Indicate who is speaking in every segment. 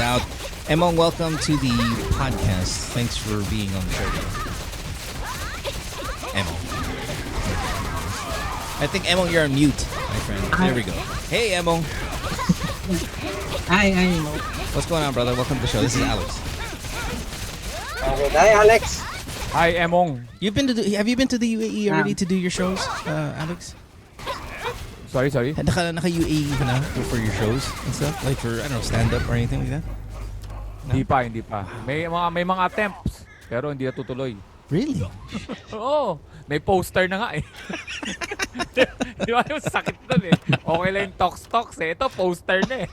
Speaker 1: doubt. Emong, welcome to the podcast. Thanks for being on the show. Emong. I think, Emong, you're on mute, my friend. There we go. Hey, Emong.
Speaker 2: Hi.
Speaker 1: What's going on, brother? Welcome to the show. This is Alex.
Speaker 2: Hi, Alex.
Speaker 3: Hi, Emong.
Speaker 1: Have you been to the UAE already to do your shows, Alex?
Speaker 3: Sorry.
Speaker 1: Naka-UAE ka na for your shows and stuff? Like for, I don't know, stand-up or anything like that? No?
Speaker 3: Hindi pa. May mga attempts, pero hindi natutuloy.
Speaker 1: Really?
Speaker 3: Oo. May poster na nga eh. Di ba yung sakit dun eh. Okay lang yung talks eh. Ito, poster na eh.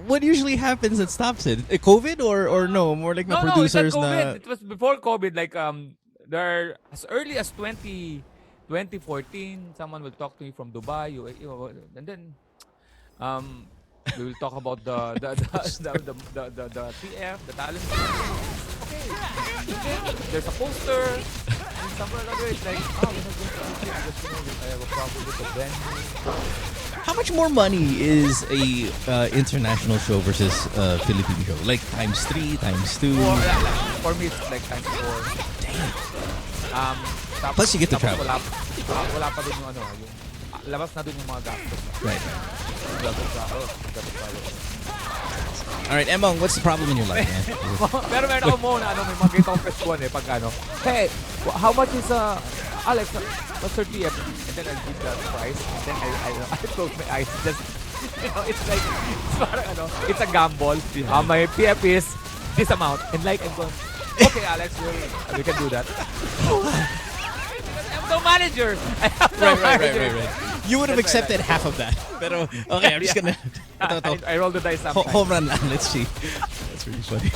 Speaker 1: What usually happens that stops it? COVID or no? More like the producers
Speaker 3: it's not COVID.
Speaker 1: na...
Speaker 3: It was before COVID. Like, there as early as 2014, someone will talk to me from Dubai, UAE, and then we will talk about the TF, the talent. Okay. There's a poster. And somewhere or other, it's like, we're not going to do it because I have a problem with the venue.
Speaker 1: How much more money is a international show versus a Philippine show? Like times 3, times 2?
Speaker 3: For me, it's like times 4.
Speaker 1: Damn.
Speaker 3: Tapos,
Speaker 1: plus you get to travel.
Speaker 3: Wala pa dun yung yung labas na dun yung mga gastos.
Speaker 1: Right. Alright, Emong, what's the problem in your life, man?
Speaker 3: Pero meron ako muna, may mga gitong question eh, pag hey, how much is, Alex, what's your TF? And then I'll give that price, and then I close my eyes, just, it's like, it's a gamble. My PF is this amount, and like, I'm going, okay, Alex, we can do that. I'm no manager. I have no manager.
Speaker 1: Right. You would have accepted half of that. Pero, okay, I'm just gonna...
Speaker 3: I rolled the dice sometimes.
Speaker 1: Home run lang. Let's see. That's really funny.
Speaker 3: Okay.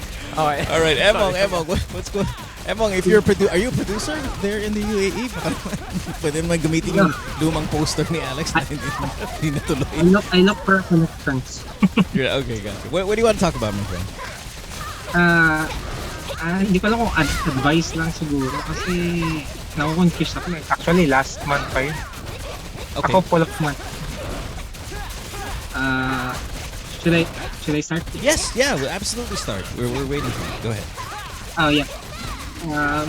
Speaker 1: All right, Emong, what's going... Emong, if you're are you a producer there in the UAE? Pwede naman gamitin yung lumang poster ni Alex na hindi natuloy.
Speaker 2: I look for connections.
Speaker 1: Yeah, okay, gotcha. What do you want to talk about, my friend?
Speaker 2: Hindi ko alam kung advice lang siguro kasi naku-confuse ako. Actually, last month pa yun.
Speaker 1: Okay.
Speaker 2: Ako full of month. Should I start?
Speaker 1: Yes, yeah, we'll absolutely start. We're waiting for you. Go ahead.
Speaker 2: Oh, yeah.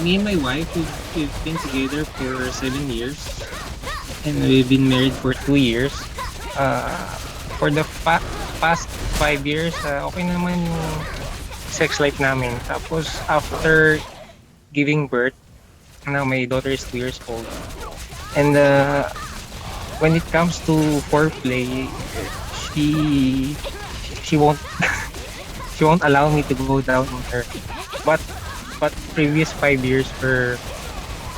Speaker 2: Me and my wife, we've been together for 7 years. And we've been married for 2 years. For the past 5 years, okay naman yung sex life namin. Tapos, after giving birth, now my daughter is 2 years old. And when it comes to foreplay, she won't allow me to go down on her. But previous 5 years were,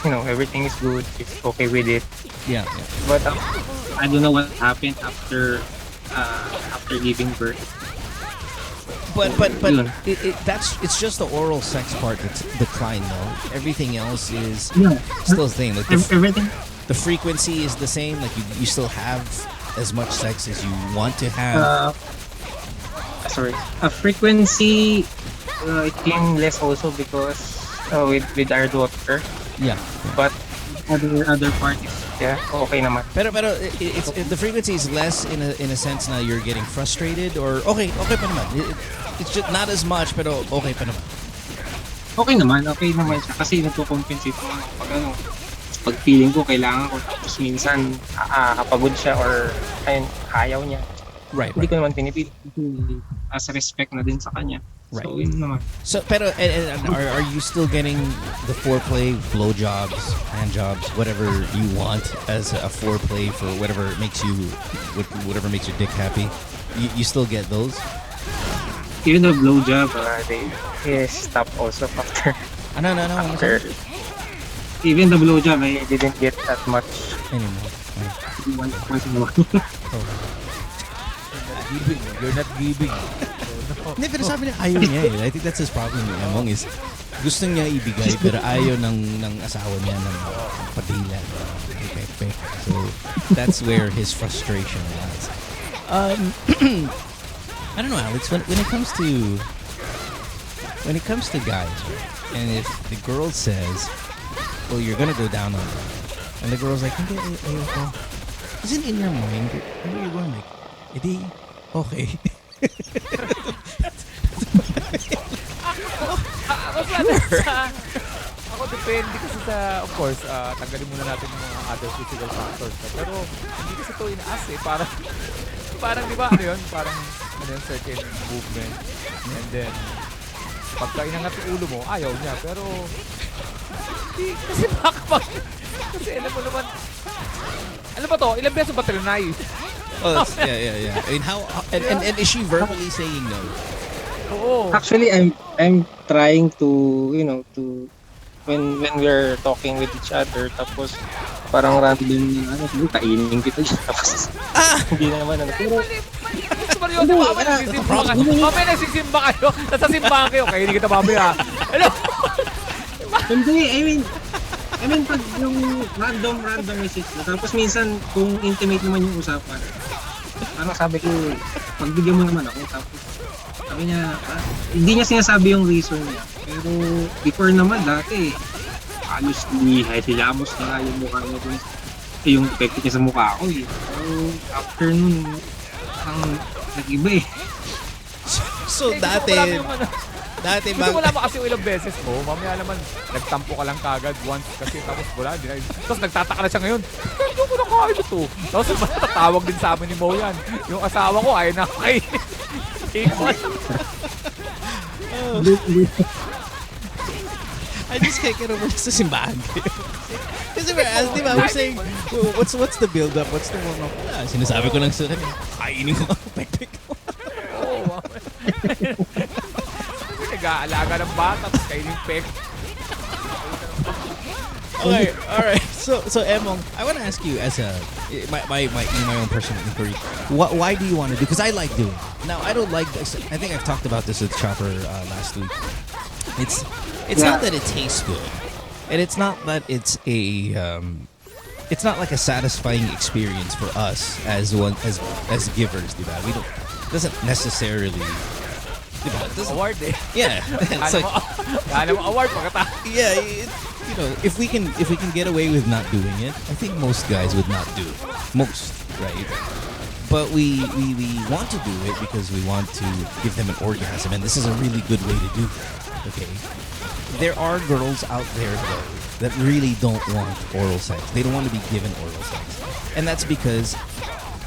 Speaker 2: everything is good. She's okay with it.
Speaker 1: Yeah.
Speaker 2: But I don't know what happened after giving birth.
Speaker 1: But it's just the oral sex part that's declined though. Everything else is still the same. Like
Speaker 2: Everything.
Speaker 1: the frequency is the same. Like you still have as much sex as you want to have.
Speaker 2: Frequency it came less also because with our daughter.
Speaker 1: Yeah.
Speaker 2: But other parties, okay naman.
Speaker 1: Pero it's the frequency is less in a sense now you're getting frustrated or okay pa naman. It's just not as much pero okay pa naman.
Speaker 2: Okay naman siya kasi nagko-compensate ko pag feeling ko kailangan ko tapos minsan kapagod siya or ayaw niya.
Speaker 1: Right.
Speaker 2: Hindi ko naman pinipilit as respect na din sa kanya.
Speaker 1: Right.
Speaker 2: So yun naman.
Speaker 1: So pero are you still getting the foreplay, blowjobs, handjobs, whatever you want as a foreplay for whatever makes your dick happy? You still get those?
Speaker 2: Even the blowjob, they stop also after.
Speaker 1: No.
Speaker 2: After, even the blowjob, I didn't get that much
Speaker 1: Anymore.
Speaker 2: once in a while.
Speaker 3: You're not giving.
Speaker 1: Hindi, pero sabi niya ayaw niya eh. I think that's his problem with Emong is gusto niya ibigay pero ayaw ng asawa niya ng padila. Okay. So that's where his frustration lies. I don't know, Alex, when it comes to guys, and if the girl says, well, you're gonna go down on her, and the girl's like, hindi, ayoko. Isn't in your mind, you're going like, edi, okay.
Speaker 3: Ako depende kasi sa, of course, tanggalin muna natin yung mga other physical factors. Pero hindi kasi ito inaas eh. Parang di ba ano yun? Parang ano yun, certain movement. And then, pagka inangat yung ulo mo, ayaw niya. Pero, hindi, kasi bakit? Kasi alam mo naman, ano ba to? Ilang beses ba trinay?
Speaker 1: Oh, yeah. I mean, how and is she verbally saying no?
Speaker 3: Oo.
Speaker 2: Actually, I'm trying to, to when we're talking with each other, tapos parang random na kainin kita dyan. Tapos hindi naman pero
Speaker 3: mamaya nagsisimba kayo. Nasa simbahan kayo. Kainin kita mamaya. Hello?
Speaker 2: Hindi, I mean pag yung random message na, tapos minsan kung intimate naman yung usapan, ano sabi ko, pagbigyan mo naman ako, tapos sabi niya, hindi niya sinasabi yung reason niya. Pero before naman dati, halos hilamos na yung mukha niya dun. Yung effect niya sa mukha ko eh. So after nun, parang nag-iba eh.
Speaker 1: So dati
Speaker 3: Gusto mo naman kasi ilang beses mo, mamaya naman nagtampo ka lang kagad once kasi tapos wala, tapos nagtataka na siya ngayon. Hindi ko nakain ito. Tapos tatawag din sa amin ni Mo yan. Yung asawa ko ayaw na kainin.
Speaker 1: I just can't get over sa simbahan. Kasi we're saying, what's the build up? What's the warm up? Sinasabi ko lang sa kanya, kainin ko ako, pekpek ko.
Speaker 3: Oo, nag-aalaga ng bata, tapos kainin pek.
Speaker 1: Okay, all right. So Emong, I want to ask you as my own personal inquiry. Why do you want to do? Because I like doing it. Now I don't like this. I think I've talked about this with Chopper last week. It's not that it tastes good, and it's not that it's it's not like a satisfying experience for us as givers, diba? It doesn't necessarily.
Speaker 3: Award eh.
Speaker 1: Yeah, it's like
Speaker 3: award pagkatapos.
Speaker 1: Yeah, if we can get away with not doing it, I think most guys would not do it. Most, right? But we want to do it because we want to give them an orgasm, and this is a really good way to do that. Okay, there are girls out there though that really don't want oral sex. They don't want to be given oral sex, and that's because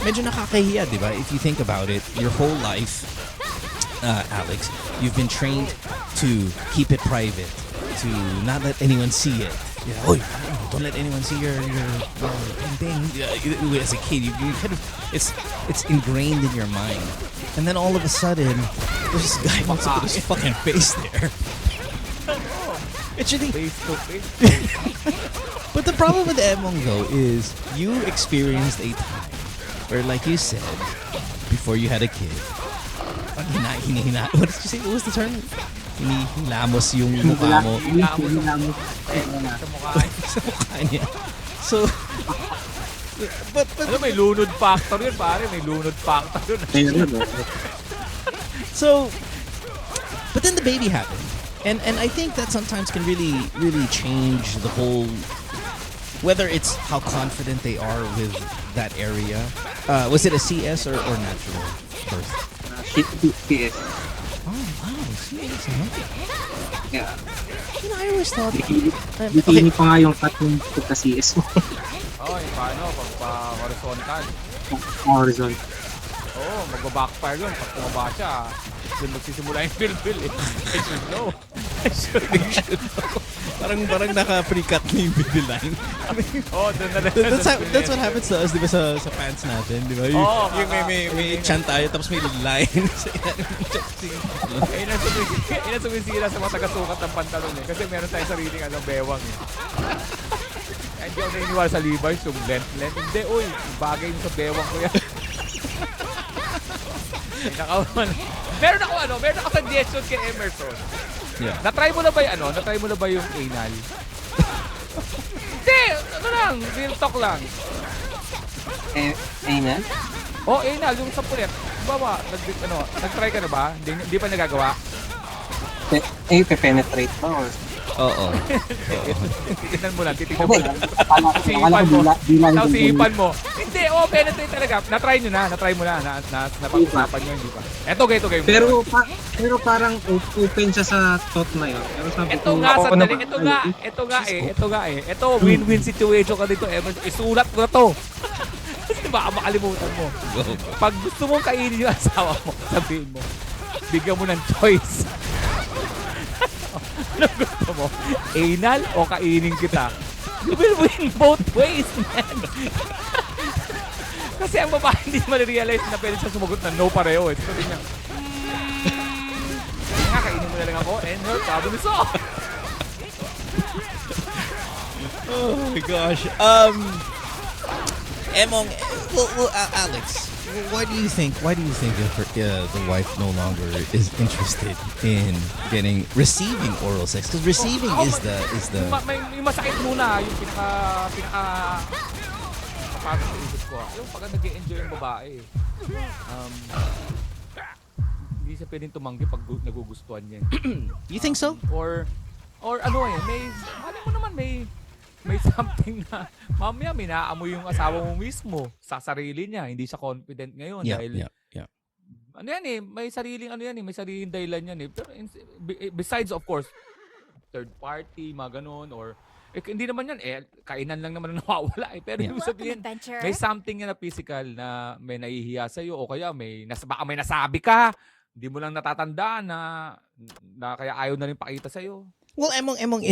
Speaker 1: medyo nakakahiya, diba? If you think about it, your whole life, Alex, you've been trained to keep it private, to not let anyone see it. Don't let anyone see your thing. As a kid, you kind of it's ingrained in your mind, and then all of a sudden, there's this guy wants to put his fucking face there. It's really
Speaker 3: Face to face.
Speaker 1: But the problem with Emong though is you experienced a time where, like you said, before you had a kid, what did you say? What was the term? Hinilamos yung mukha mo. Sa mukha niya. So, but
Speaker 3: Ano, may lunod factor yun, pare. May lunod factor yun.
Speaker 1: So, but then the baby happened. And I think that sometimes can really change the whole, whether it's how confident they are with that area. Was it a CS or natural birth?
Speaker 2: CS.
Speaker 1: Oh, wow. CS, huh?
Speaker 2: Yeah.
Speaker 1: I always thought...
Speaker 2: Bikini pa nga yung cut yung pagka-CS mo.
Speaker 3: Yung paano? Pagpa-horizontal.
Speaker 2: Horizontal.
Speaker 3: Oo, magbabackfire yun. Pag tumaba siya, doon magsisimula yung feel eh. I should know.
Speaker 1: Parang naka-pre-cut na yung middle line.
Speaker 3: Doon na
Speaker 1: That's what happens to us, di ba, sa pants natin, di ba? Yung may chan tayo, tapos may line.
Speaker 3: Ayun ang sumisira sa mga taga-sukat ng pantalon eh. Kasi meron tayong sariling bewang eh. Hindi ako naniniwala sa Levi's, yung length. Hindi, bagay yung sa bewang ko yan. Meron ako suggestion kay Emerson.
Speaker 1: Yeah.
Speaker 3: Na-try mo na ba yung anal? Hindi, real talk lang.
Speaker 2: Anal?
Speaker 3: Anal, yung sa pulet. Bawa, nag-try ka na ba? Hindi pa nagagawa?
Speaker 2: Pe-penetrate ba? Or?
Speaker 1: Oo.
Speaker 3: Titignan mo lang, titignan mo lang. Sihipan mo. Tapos sihipan mo. Hindi, penetrate talaga. Na-try nyo na, na-try mo na. Napag-usapan nyo, hindi pa. Eto, game.
Speaker 2: Pero parang open siya sa thought na yun. Pero sabi
Speaker 3: Ito nga, sandali. Ito nga eh. Ito, win-win situation ka dito. Isulat ko na to. Kasi baka makalimutan mo. Pag gusto mong kainin yung asawa mo, sabihin mo, bigyan mo ng choice. Ano gusto mo? Anal o kainin kita? You will win both ways, man. Kasi ang babae hindi ma-realize na pwede siya sumagot na no pareho. Sabi niya, kainin mo na lang ako and her problem is solved.
Speaker 1: Oh my gosh. Emong, Alex, why do you think the wife no longer is interested in receiving oral sex? Because receiving is the
Speaker 3: May masakit muna yung pinaka kapagod sa isip ko. Yung pag nag-e-enjoy yung babae. Hindi siya pwedeng tumanggi pag nagugustuhan niya.
Speaker 1: You think so?
Speaker 3: Or ano alam mo naman may something na mamaya may naamoy yung asawa mo mismo sa sarili niya. Hindi siya confident ngayon dahil ano yan may sariling dahilan yan eh. Pero besides of course third party, mga ganun or hindi naman yan kainan lang naman ang nawawala eh. Pero ibig sabihin may something na physical na may nahihiya sa iyo o kaya baka may nasabi ka, hindi mo lang natatandaan na kaya ayaw na rin pakita sa iyo.
Speaker 1: Well, Emong,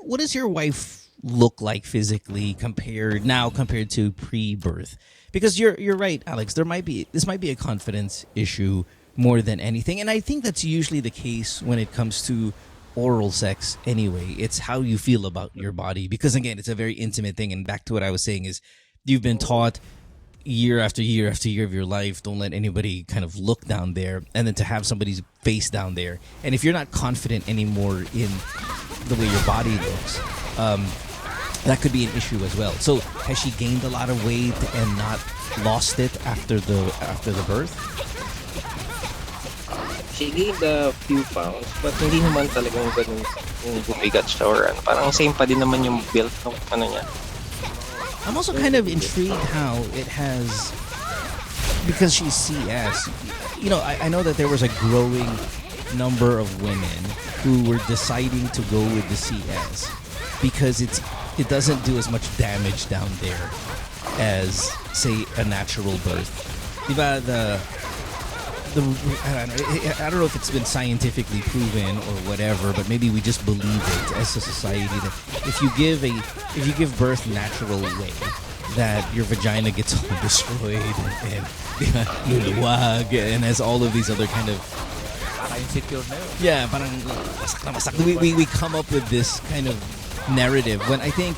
Speaker 1: what does your wife look like physically compared to pre-birth? Because you're right, Alex. This might be a confidence issue more than anything, and I think that's usually the case when it comes to oral sex. Anyway, it's how you feel about your body. Because again, it's a very intimate thing. And back to what I was saying is, you've been taught year after year after year of your life, don't let anybody kind of look down there, and then to have somebody's face down there, and if you're not confident anymore in the way your body looks, that could be an issue as well. So has she gained a lot of weight and not lost it after the birth?
Speaker 2: She gained a few pounds, but hindi naman talagang ganun yung bumigat siya or ano. Parang same pa din naman yung build ng ano niya.
Speaker 1: I'm also kind of intrigued how it has, because she's CS, you know, I know that there was a growing number of women who were deciding to go with the CS because it doesn't do as much damage down there as, say, a natural birth. Diba, I don't know if it's been scientifically proven or whatever, but maybe we just believe it as a society that if you give birth natural way, that your vagina gets all destroyed and luluwag and has all of these other kind of parang masak. We come up with this kind of narrative when I think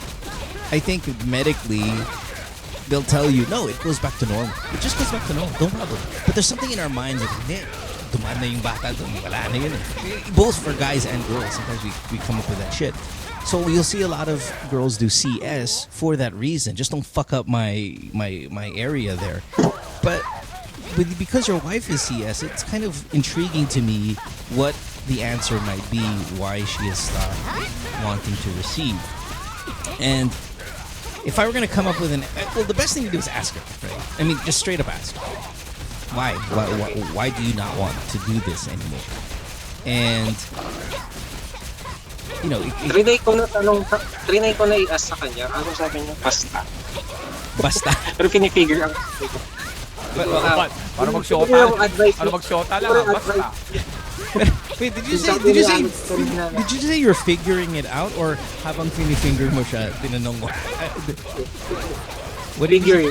Speaker 1: medically they'll tell you, no, it goes back to normal. It just goes back to normal. Don't bother. But there's something in our minds that, dumaan na yung bata, wala na yun. Both for guys and girls, sometimes we come up with that shit. So you'll see a lot of girls do CS for that reason. Just don't fuck up my area there. But because your wife is CS, it's kind of intriguing to me what the answer might be why she has stopped wanting to receive. And if I were going to come up with the best thing to do is ask her, right? I mean, just straight up ask her. Why do you not want to do this anymore? And, you know...
Speaker 2: Trinay ko na i-ask sa kanya. Ano sabi niya? Basta.
Speaker 1: Basta?
Speaker 2: Pero pinifigure ang...
Speaker 3: Paano mag-shota lang? Basta.
Speaker 1: Wait, did you say you're figuring it out or habang finifinger mo siya, tinanong mo? What figuring?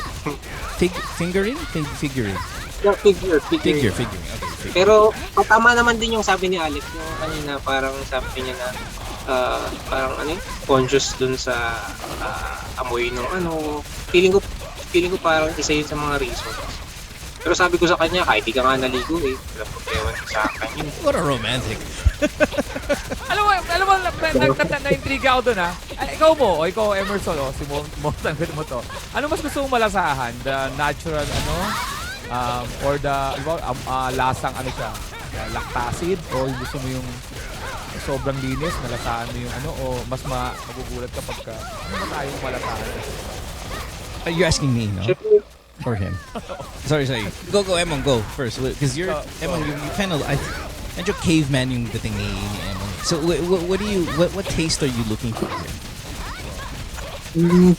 Speaker 1: Figuring? Figuring.
Speaker 2: Yeah, figuring.
Speaker 1: Okay.
Speaker 2: Pero tama naman din yung sabi ni Alex yung kanina, parang sabi niya na parang conscious dun sa amoy no feeling ko parang isa yun sa mga reasons. Pero sabi ko sa kanya, kahit di ka nga naligo wala problema sa akin yun.
Speaker 1: What a romantic.
Speaker 3: alam mo, na-intriga ako dun ikaw Emerson, si Montan mo to. Ano mas gusto mong malasahan? The natural, or the, lasang siya? lactacid o gusto mo yung sobrang linis, nalasahan mo yung ano, o mas magugulat ka pagka ano ba tayong malasahan?
Speaker 1: You're asking me, no? Or him? Sorry. Go, Emong, go first. Because you're, Emong, you kind of, medyo caveman yung dating ni Emong. So, what taste are you looking for here?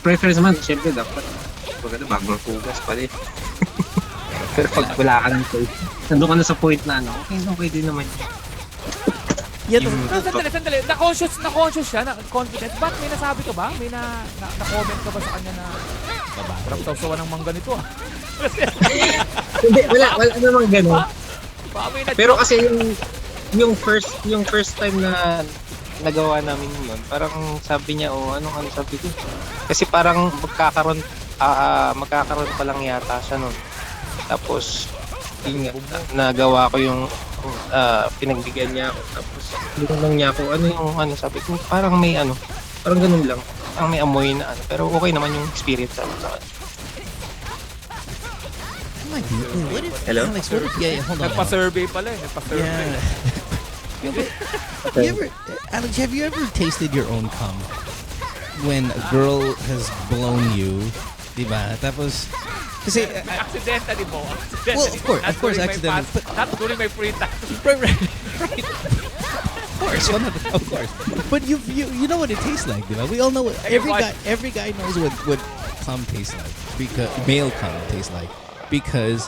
Speaker 2: Preference naman, syempre dapat maganda bagong hugas pala eh. Pero pag wala ka ng point, nandun ka na sa point na ano, okay din naman yun.
Speaker 1: Yeah,
Speaker 3: Sandali. Na-conscious siya, na-confident. Ba't may nasabi ka ba? May na-comment ka ba sa kanya na sarap sawa ng mangga nito ah?
Speaker 2: Hindi, wala namang gano'n.
Speaker 3: May
Speaker 2: Pero kasi yung first time na nagawa namin yun, parang sabi niya, ano sabi ko? Kasi parang magkakaroon pa lang yata siya nun. Tapos, yun nga, nagawa ko yung pinagbigyan niya ako. Tapos, tinanong niya ako, ano sabi ko, parang may parang ganun lang. Parang may amoy na pero okay naman yung experience sa akin. Hello?
Speaker 1: Alex, what if, hold on.
Speaker 3: Nagpa-survey pala eh. Nagpa-survey.
Speaker 1: Yeah. Alex, have you ever tasted your own cum? When a girl has blown you, diba? Tapos, kasi...
Speaker 3: accidentally mo.
Speaker 1: Well, of course, accidentally.
Speaker 3: Not during my free time.
Speaker 1: Right. Of course. But you know what it tastes like, diba? We all know what... Every guy knows what cum tastes like. Because male cum tastes like. Because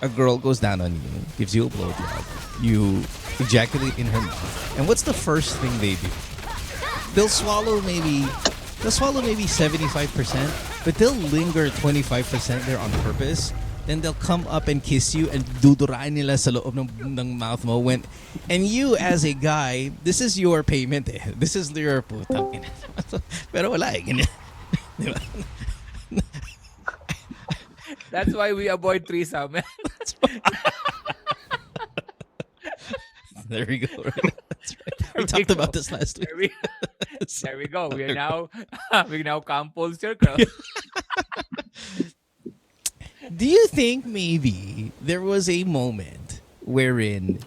Speaker 1: a girl goes down on you, gives you a blowjob, you ejaculate in her mouth, and what's the first thing they do? They'll swallow maybe 75%, but they'll linger 25% there on purpose. Then they'll come up and kiss you and dudurain nila sa loob ng mouth mo and you as a guy, this is your payment eh. This is your putang ina. Pero wala eh. Diba?
Speaker 3: That's why we avoid threesome.
Speaker 1: There we go. Right? That's right. We talked about this last week.
Speaker 3: There we go. We now come full circle.
Speaker 1: Do you think maybe there was a moment wherein,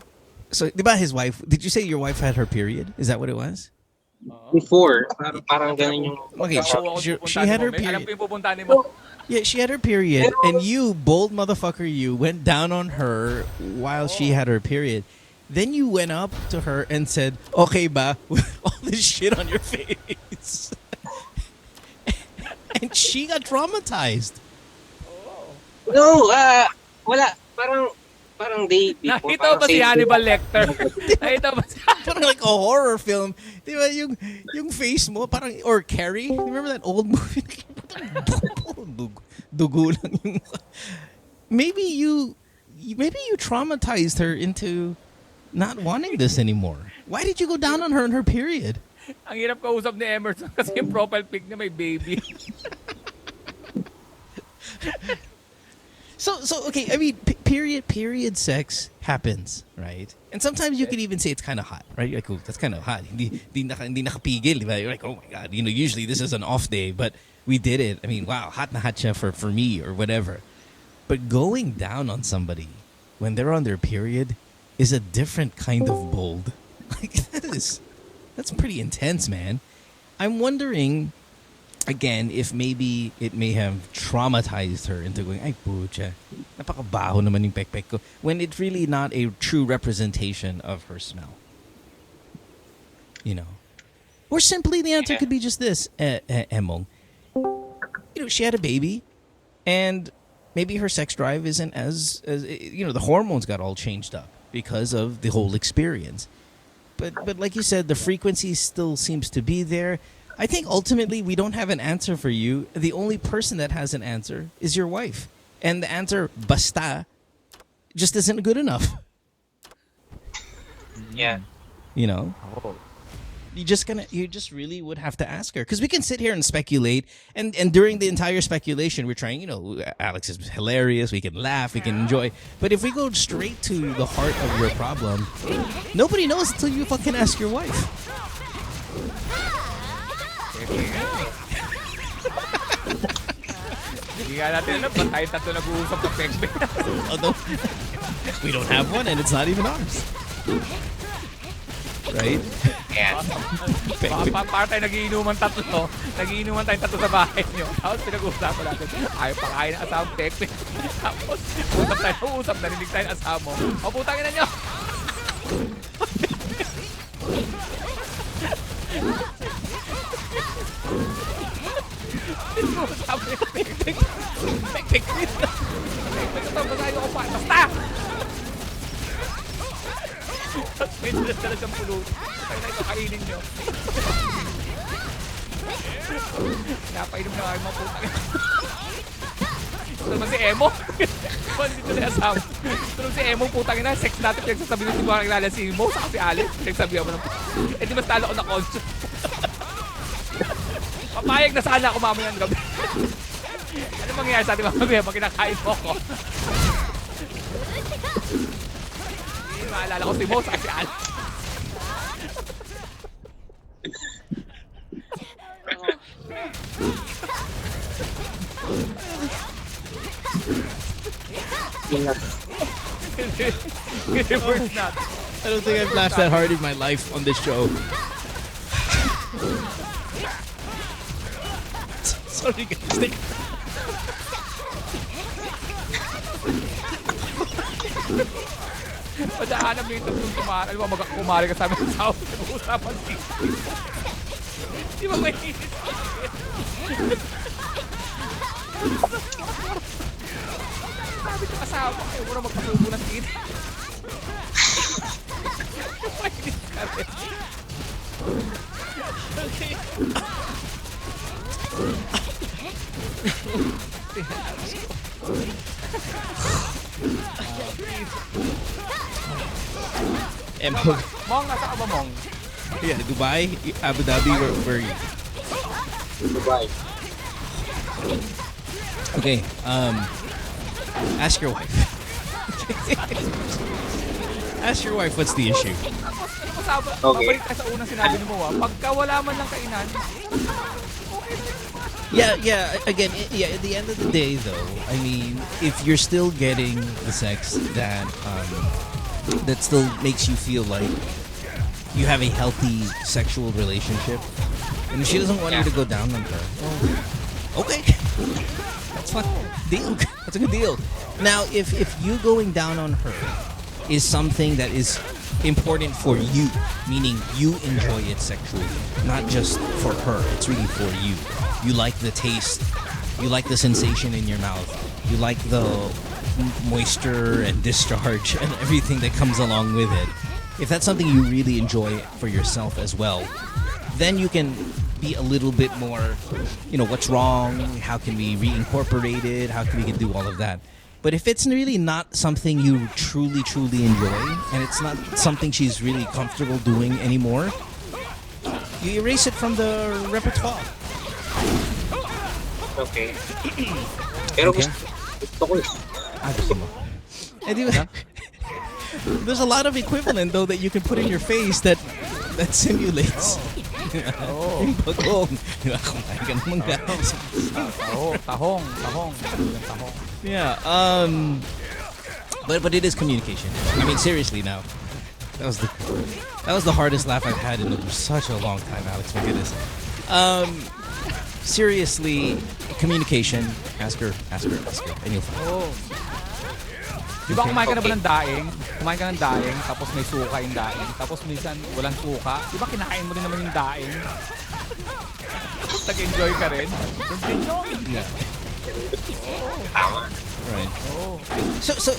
Speaker 1: so diba his wife? Did you say your wife had her period? Is that what it was?
Speaker 2: Before, parang ganun yung...
Speaker 1: Okay, she had her period.
Speaker 3: Alam ko yung pupuntahan mo.
Speaker 1: Yeah, she had her period, and you, bold motherfucker, you went down on her while she had her period. Then you went up to her and said, "Okay ba?" with all this shit on your face. And she got traumatized.
Speaker 2: No, wala. Parang day before.
Speaker 3: Nakita ba si Hannibal Lecter? Nakita ba si...
Speaker 1: Parang like a horror film. Diba yung face mo, parang, or Carrie? Remember that old movie? Dugo lang yung... Maybe you traumatized her into not wanting this anymore. Why did you go down on her in her period?
Speaker 3: Ang hirap kausap ni Emerson kasi yung profile pic niya may baby.
Speaker 1: So okay, I mean, period sex happens, right? And sometimes you could even say it's kind of hot, right? You're like, oh, that's kind of hot. Hindi nakapigil, diba? You're like, oh my God, usually this is an off day, but we did it. I mean, wow, hot na hot siya for me or whatever. But going down on somebody when they're on their period is a different kind of bold. Like, that's pretty intense, man. I'm wondering, again, if maybe it may have traumatized her into going, ay pucha, napakabaho naman yung pekpek ko, when it's really not a true representation of her smell. Or simply the answer could be just this, Emong. She had a baby, and maybe her sex drive isn't as the hormones got all changed up because of the whole experience. But like you said, the frequency still seems to be there. I think ultimately we don't have an answer for you. The only person that has an answer is your wife. And the answer, basta, just isn't good enough.
Speaker 2: Yeah.
Speaker 3: Oh.
Speaker 1: You just really would have to ask her. Because we can sit here and speculate. And during the entire speculation, we're trying, Alex is hilarious. We can laugh. We can enjoy. But if we go straight to the heart of your problem, nobody knows until you fucking ask your wife.
Speaker 3: Hindi nga natin alam, ba't tayo tatlo nag-uusap ng pekpek?
Speaker 1: We don't have one, and it's not even ours. Right?
Speaker 4: Yeah.
Speaker 3: Para tayo nagiinuman tatlo. Nagiinuman tayong tatlo sa bahay nyo. Tapos pinag-uusapan natin. Ayaw pa kain ng asama teknik. Tapos usap, narinig tayo ng asama mo. O putang ina nyo! Sabi ng teknik. Teknik. Basahin ko pa. Basta! Tapos may dala siyang pulutan. Tayo na ito kainin nyo. Napainom na kayo mga putang. Ito naman si Emo. Dito na yung asawa. Ito naman si Emo, putang ina. Sex natin pinagsasabi ng si Marang Lala si Mo. Saka si Alice. Pinagsabi mo ng eh di mas talo ko na conscious. Papayag na sana ako mamaya ng gabi. Ano mangyayari sa ating mamaya pag kinakain mo ako? Hindi maalala ko si Mo. Saka si Alice.
Speaker 1: I don't think I've laughed that hard in my life on this show. Sorry guys.
Speaker 3: Padaanan mo yung tatlong kumari. Alam mo, kumari ka sa amin sa house. Nag-uusapan dito. Di ba may inis? Sabi ko kasama kayo muna magpasubo ng tita. May inis ka rin. Mong, nasa ka ba, Mong?
Speaker 1: Yeah, Dubai, Abu Dhabi, where are you?
Speaker 4: Dubai.
Speaker 1: Okay, ask your wife. Ask your wife what's the issue.
Speaker 3: Okay. Babalik tayo sa unang sinabi mo, pagka wala man lang kainan.
Speaker 1: Yeah, again, at the end of the day though, I mean, if you're still getting the sex that still makes you feel like you have a healthy sexual relationship, and if she doesn't want you to go down on her, well, okay. That's fine. Deal. That's a good deal. Now, if you going down on her is something that is important for you, meaning you enjoy it sexually, not just for her, it's really for you. You like the taste, you like the sensation in your mouth, you like the moisture and discharge and everything that comes along with it. If that's something you really enjoy for yourself as well, then you can be a little bit more, what's wrong, how can we reincorporate it, how can we do all of that. But if it's really not something you truly, truly enjoy, and it's not something she's really comfortable doing anymore, you erase it from the repertoire.
Speaker 4: Okay. Pero
Speaker 1: Okay.
Speaker 4: gusto ko
Speaker 1: Gusto mo. There's a lot of equivalent though that you can put in your face that simulates.
Speaker 3: Oh.
Speaker 1: Yung bagong. Kumain ka naman ka.
Speaker 3: Tahong.
Speaker 1: Yeah. But it is communication. I mean, seriously now. That was the hardest laugh I've had in such a long time, Alex. My goodness. Seriously, communication. Ask her, and you'll find.
Speaker 3: Oh. Di ba kumain ka na ba ng daing? Kumain ka ng daing, tapos may suka yung daing. Tapos minsan walang suka. Di ba kinakain mo din naman yung daing? Nag-enjoy ka rin? Enjoy!
Speaker 1: Yeah.
Speaker 4: tama.
Speaker 1: Right.
Speaker 3: Oh.
Speaker 1: So,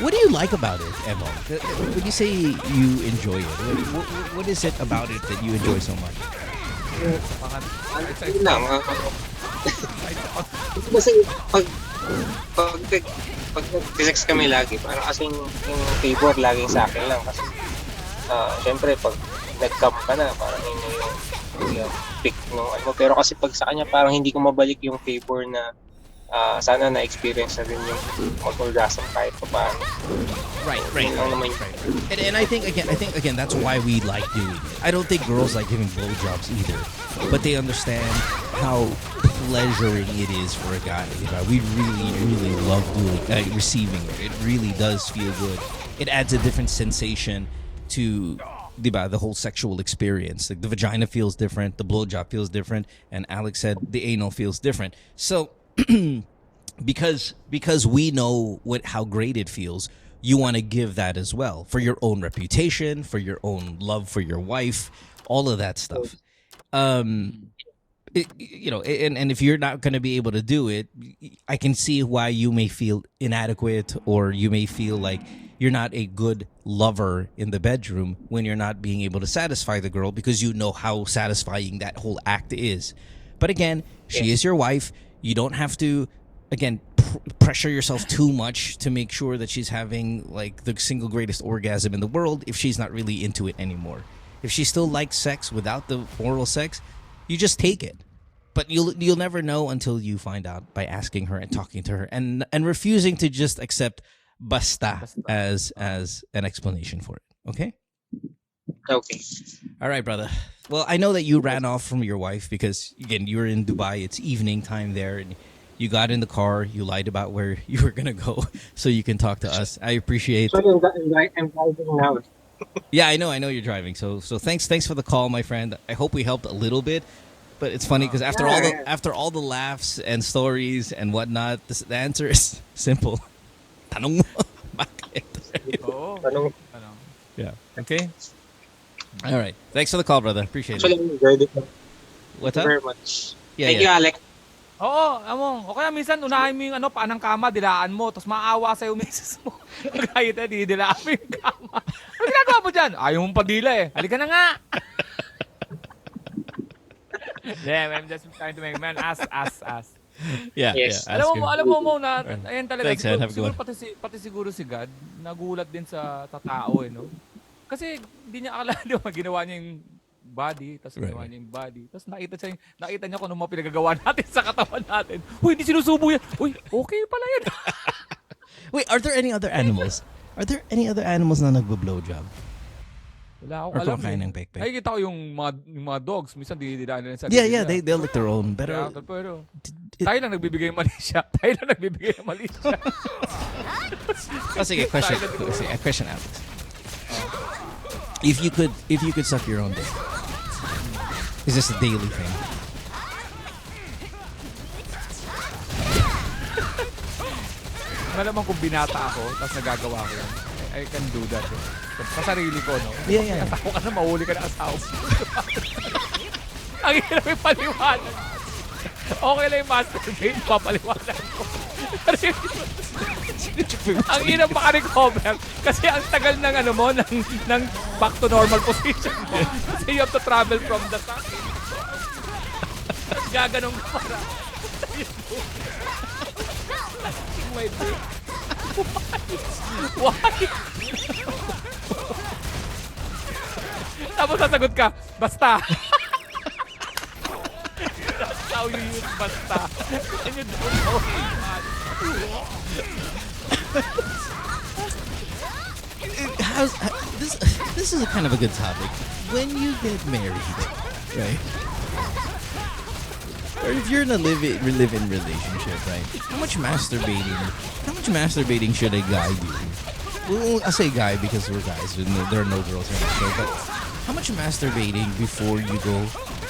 Speaker 1: what do you like about it, Emma? When you say you enjoy it, what is it about it that you enjoy so much?
Speaker 4: Yun lang. Kasi pag nag-sex kami lagi, parang kasing yung favor laging sa akin lang. Kasi syempre pag nag-camp ka na, parang yun yung pick no. Pero kasi pag sa kanya, parang hindi ko mabalik yung favor na sana na-experience na din yung mag-orgasm kahit pa paano.
Speaker 1: Right.
Speaker 4: Yun lang naman yun.
Speaker 1: And I think again that's why we like doing it. I don't think girls like giving blowjobs either, but they understand how pleasuring it is for a guy. We really love doing receiving it. It really does feel good. It adds a different sensation to the whole sexual experience. Like the vagina feels different, the blowjob feels different, and Alex said the anal feels different. So because we know how great it feels, you want to give that as well for your own reputation, for your own love for your wife, all of that stuff. And if you're not going to be able to do it, I can see why you may feel inadequate, or you may feel like you're not a good lover in the bedroom when you're not being able to satisfy the girl, because you know how satisfying that whole act is. But again, she is your wife. You don't have to, again, pressure yourself too much to make sure that she's having like the single greatest orgasm in the world if she's not really into it anymore. If she still likes sex without the oral sex, you just take it. But you'll never know until you find out by asking her and talking to her and refusing to just accept basta as an explanation for it. Okay?
Speaker 4: Okay.
Speaker 1: All right, brother. Well, I know that you ran off from your wife because, again, you were in Dubai. It's evening time there, and you got in the car. You lied about where you were going to go so you can talk to us. I appreciate it.
Speaker 4: I'm driving now.
Speaker 1: Yeah, I know you're driving. So thanks for the call, my friend. I hope we helped a little bit. But it's funny because after all the laughs and stories and whatnot, the answer is simple. Tanong mo, bakit?
Speaker 4: Tanong.
Speaker 1: Yeah. Okay. All right. Thanks for the call, brother. Appreciate
Speaker 4: Actually,
Speaker 1: it.
Speaker 4: I enjoyed it.
Speaker 1: What's
Speaker 4: Thank
Speaker 1: up?
Speaker 4: you very much.
Speaker 1: Yeah,
Speaker 4: Thank you, Alex.
Speaker 3: Oo, among. O kaya minsan unahin mo yung paanang kama, dilaan mo, tapos maawa sa'yo misis mo. Kahit dilaan mo yung kama. Ano ginagawa mo dyan? Ayaw mong padila eh. Halika na nga. Yeah, I'm just trying to make man ask.
Speaker 1: Yeah.
Speaker 4: Yes.
Speaker 1: Yeah,
Speaker 3: Alam mo na ayan talaga.
Speaker 1: Thanks, man. Have a good
Speaker 3: Siguro pati siguro si God nagulat din sa tao no. Kasi hindi niya akala ginawa niya yung body, tapos ginawa niya yung body. Tapos nakita niya kung ano mga pinagagawa natin sa katawan natin. Uy, hindi sinusubo yan. Uy, okay pala yan.
Speaker 1: Wait, are there any other animals? Are there any other animals na nagbo-blowjob?
Speaker 3: Wala akong
Speaker 1: Or
Speaker 3: alam.
Speaker 1: kumakain ng pekpek?
Speaker 3: Nakikita ko yung mga dogs, minsan dinidaan nila sa
Speaker 1: Yeah, they'll lick their own. Pero
Speaker 3: tayo lang nagbibigay ng mali siya.
Speaker 1: sige, question Alex. If you could suck your own dick, is this a daily thing?
Speaker 3: Malamang kung binata ako, tapos nagagawa ko yan, I can do that. Sa sarili ko, no?
Speaker 1: Yeah.
Speaker 3: Ako ka na, mahuli ka na asawa mo. Ang hirap yung paliwanag. Okay lang yung masturbate, papaliwanag ko. Ang hirap makarecover kasi ang tagal ng ng back to normal position mo. Kasi you have to travel from the top. Gaganong ka para. My dick. Why? Tapos sasagot ka, basta. That's how you use basta. And you don't know
Speaker 1: This is a kind of a good topic. When you get married, right? Or if you're in a live-in relationship, right? How much masturbating should a guy do? Well, I say guy because we're guys. There are no girls in the show. But how much masturbating before you go,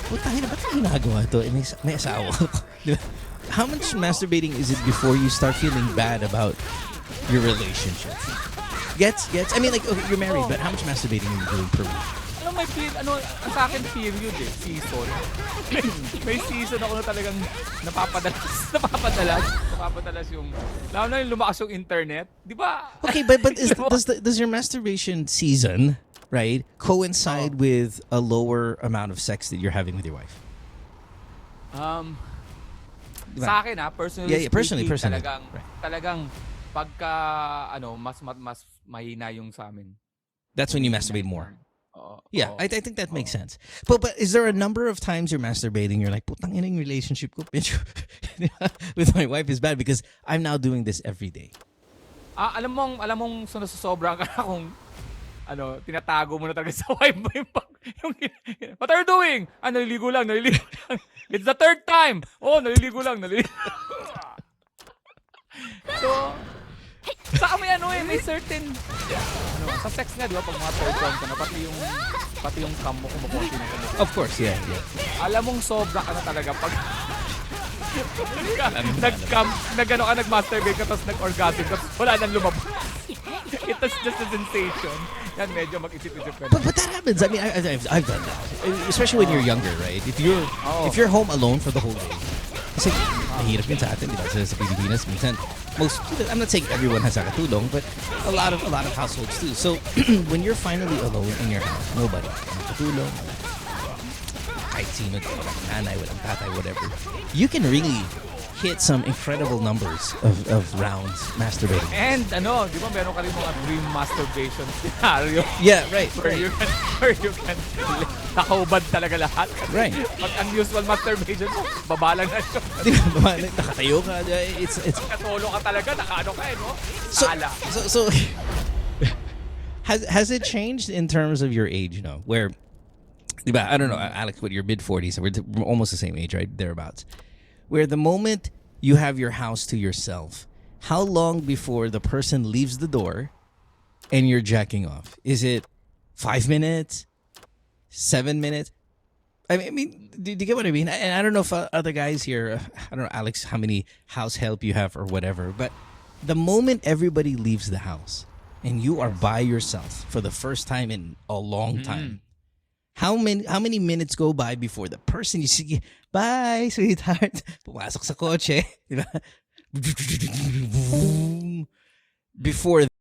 Speaker 1: ba't ginagawa to? May asawa. How much masturbating is it before you start feeling bad about your relationship? Gets? I mean, like, okay, you're married, but how much masturbating are you doing per week?
Speaker 3: Sa akin period season. May season ako na talagang napapadalas yung, lalo na yung lumakas yung internet. Di ba?
Speaker 1: Okay, but does your masturbation season, right, coincide with a lower amount of sex that you're having with your wife?
Speaker 3: Sa akin personally,
Speaker 1: personally.
Speaker 3: Talagang pagka mas mahina yung sa amin.
Speaker 1: That's when you masturbate more.
Speaker 3: Oo.
Speaker 1: Yeah, I think that makes sense. But is there a number of times you're masturbating, you're like, putang ina yung relationship ko with my wife is bad because I'm now doing this every day.
Speaker 3: Alam mong sobra ka na kung tinatago mo na talaga sa wife mo yung what are you doing? Naliligo lang. It's the third time. Naliligo lang. So, saka may certain, sa sex nga, di ba, pag mga third round ka na, pati yung cam mo kumukunti na.
Speaker 1: Of course, yeah.
Speaker 3: Alam mong sobra ka na talaga pag nag-masturbate ka, tapos nag-orgasm ka, tapos wala nang lumabas. It's just a sensation. Yan, medyo mag-isip-isip ka na.
Speaker 1: But that happens. I mean, I've done that. Especially when you're younger, right? If you're home alone for the whole day, kasi mahirap yun sa atin, di ba? Sa Pilipinas, minsan, I'm not saying everyone has a katulong, but a lot of households do. So, when you're finally alone in your house, nobody, walang katulong, kahit sino, walang nanay, walang tatay, whatever, you can really hit some incredible numbers of rounds masturbating.
Speaker 3: And di ba meron ka rin mga dream masturbation scenario?
Speaker 1: Yeah, right.
Speaker 3: Where you can nakaubad talaga lahat.
Speaker 1: Right.
Speaker 3: Pag unusual masturbation mo, babalang na siya.
Speaker 1: Di ba, nakatayo ka, it's
Speaker 3: Katolo ka talaga, nakaano ka no? Sala.
Speaker 1: So has it changed in terms of your age, where, di ba, I don't know, Alex, what, you're mid-40s, we're almost the same age, right? Thereabouts. Where the moment you have your house to yourself, how long before the person leaves the door and you're jacking off? Is it 5 minutes? 7 minutes? I mean, do you get what I mean? And I don't know if other guys here, I don't know, Alex, how many house help you have or whatever, but the moment everybody leaves the house and you are by yourself for the first time in a long time, how many minutes go by before the person you see, bye, sweetheart, pumasok sa kotse, di ba? Before